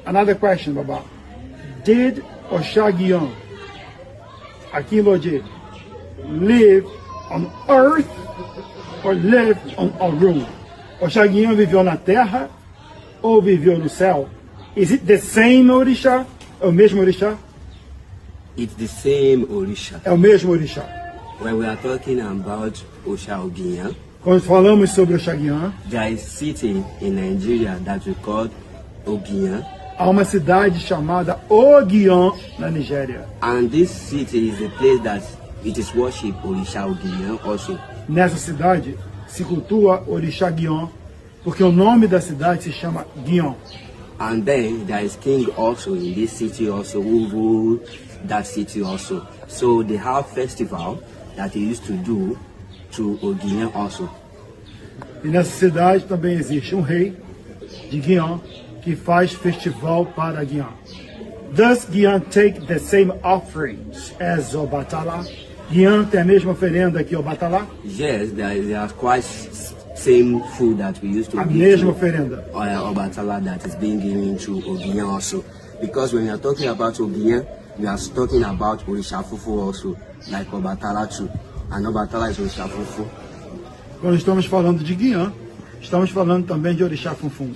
Another question, Baba. Did Oshagion, Akinloje, live on earth or live on Orun? Oshagion viveu na terra ou viveu no céu? Is it the same Orisha? É o mesmo Orisha? It's the same Orisha. É o mesmo Orisha. When we are talking about Oshagion, Quando falamos sobre Oshagion, there is city in Nigeria that we call Ogiyan. há uma cidade chamada Ogion na Nigéria. And this city is a place that it is worship Orisha Ogiyan also. Nessa cidade se cultua Orisha Gion, porque o nome da cidade se chama Gion. And then there is king also in this city also who rule that city also. So they have festival that they used to do to Ogiyan also. E nessa cidade também existe um rei de Gion que faz festival para Gion. Does Gion take the same offerings as Obatala? Gion tem a mesma oferenda que Obatala? Yes, there are quite same food that we used to A give mesma to oferenda. Obatala that is being given to Ogiyan also. Because when we are talking about Ogiyan, we are talking about Orisha Fufu also, like Obatala too. And Obatala is Orisha Fufu. Quando estamos falando de Gion, estamos falando também de Orixá Funfun.